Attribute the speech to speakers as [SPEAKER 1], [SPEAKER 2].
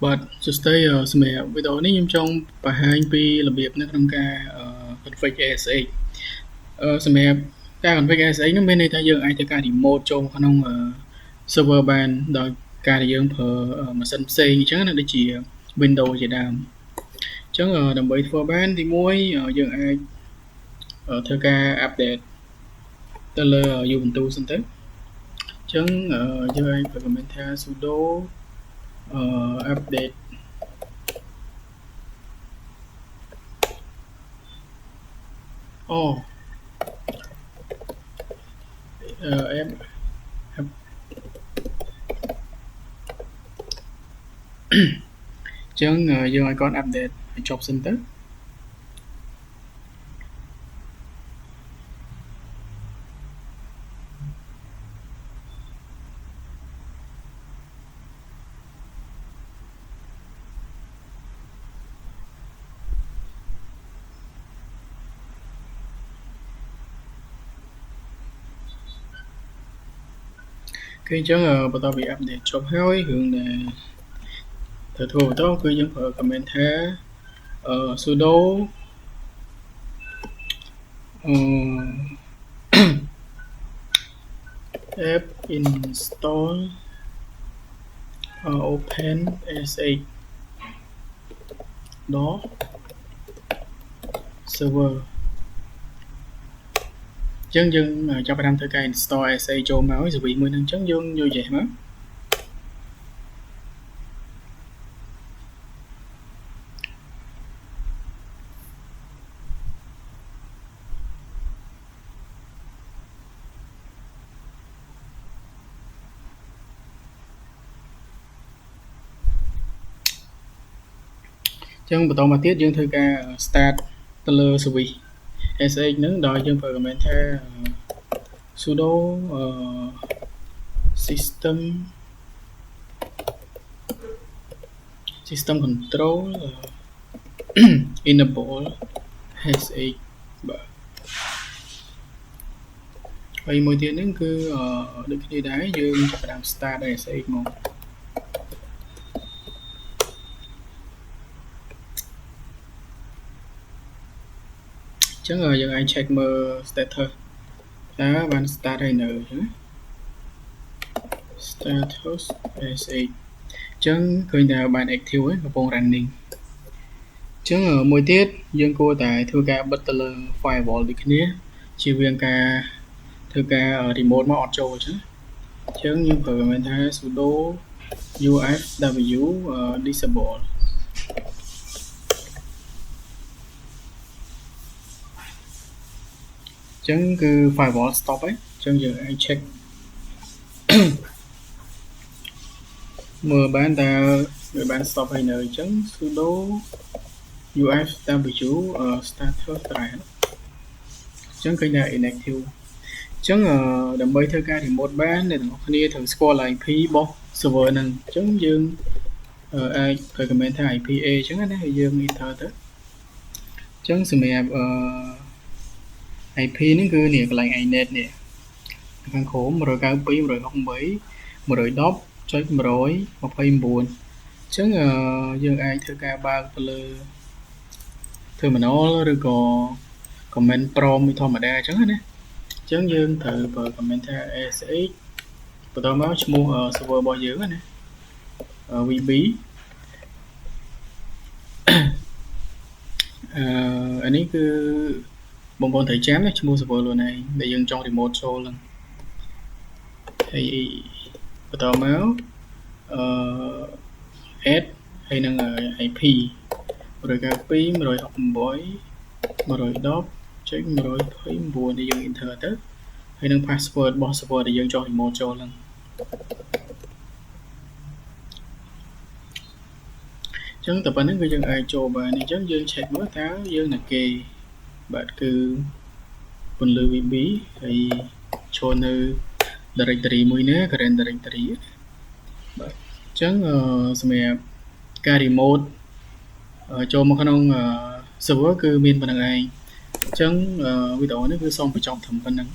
[SPEAKER 1] បាទសួស្តីសម្រាប់វីដេអូនេះខ្ញុំចង់បង្ហាញពីរបៀបនៅក្នុងការconfig ASX សម្រាប់ការ config ASX នោះមានន័យថាយើងអាចធ្វើការ remote ចូលក្នុង server បានដោយការដែលយើងប្រើម៉ាស៊ីនផ្សេងអញ្ចឹងណាដូចជា Windows ជាដើមអញ្ចឹងដើម្បីធ្វើបានទី1យើងអាចធ្វើការ update ទៅលើ Ubuntu សិនទៅអញ្ចឹងយើងអាចប្រើ command ថា sudo update em អញ្ចឹងយើងឲ្យគាត់ update ឲ្យចប់សិនទៅគឺអញ្ចឹងបន្ទាប់ពី update ចប់ហើយរឿងដែលត្រូវធ្វើបន្តគឺយើងប្រើ command ថាsudo app install open sh dot server អញ្ចឹងយើងចាប់ផ្ដើមធ្វើការ install sh ចូលមកហើយ service មួយហ្នឹងអញ្ចឹងយើងយកចេះមកអញ្ចឹងបន្តមកទៀតយើងធ្វើការ start ទៅលើ service sh ហ្នឹងដោយយើងប្រើ command ថា sudo system control enable sh បាទហើយមួយទៀតហ្នឹងគឺដូចគ្នាដែរយើងចាប់ផ្ដើម start sh មកអញ្ចឹងយើងអាច check មើល status តើបាន start ហើយនៅណា status sh អញ្ចឹងឃើញថាបាន active ហើយកំពុង running អញ្ចឹងមួយទៀតយើងគួរតែធ្វើការបិទទៅលើ firewall ដូចគ្នាជៀសវាងការធ្វើការ remote មកអត់ចូលអញ្ចឹងយើងប្រើ command ថា sudo ufw disableអញ្ចឹងគឺ firewall stop ហើយអញ្ចឹងយើងអាច check មើលបានតើវាបាន stop ហើយនៅអញ្ចឹង sudo ufw status ត្រែអញ្ចឹងឃើញថា inactive អញ្ចឹងដើម្បីធ្វើការ remote បានអ្នកទាំងអស់គ្នាត្រូវស្គាល់ IP របស់ server ហ្នឹងអញ្ចឹងយើងអាចប្រើ command ថា IPA អញ្ចឹងណាហើយយើង enter ទៅអញ្ចឹងសម្រាប់IP ហ្នឹងគឺនេះកន្លែង inet នេះខាងក្រោម 192.168.129 អញ្ចឹងយើងអាចធ្វើការបើកទៅលើ terminal ឬក៏ command prompt ធម្មតាអញ្ចឹងណាអញ្ចឹងយើងត្រូវប្រើ command ថា sh បន្តមកឈ្មោះ server របស់យើងណា vb អានេះគឺបងប្អូនត្រូវចាំណាឈ្មោះ server ខ្លួនឯងដែលយើងចង់ remote ចូលហ្នឹងហើយបន្តមកadd ហើយនឹង IP 192.168.129 ដែលយើង enter ទៅហើយនឹង password របស់ server ដែលយើងចង់ remote ចូលហ្នឹងអញ្ចឹងតែប៉ុណ្្នឹងគឺយើងអាចចូលបានអញ្ចឹងយើង check មើលតើយើងនៅគេបាទគឺពន្លឺ VB ហើយចូលនៅ directory មួយណា current directory បាទអញ្ចឹងសម្រាប់ការ remote ចូលមកក្នុង server គឺមានប៉ុណ្្នឹងឯងអញ្ចឹងវីដេអូនេះគឺសូមបញ្ចប់ត្រឹមប៉ុណ្្នឹង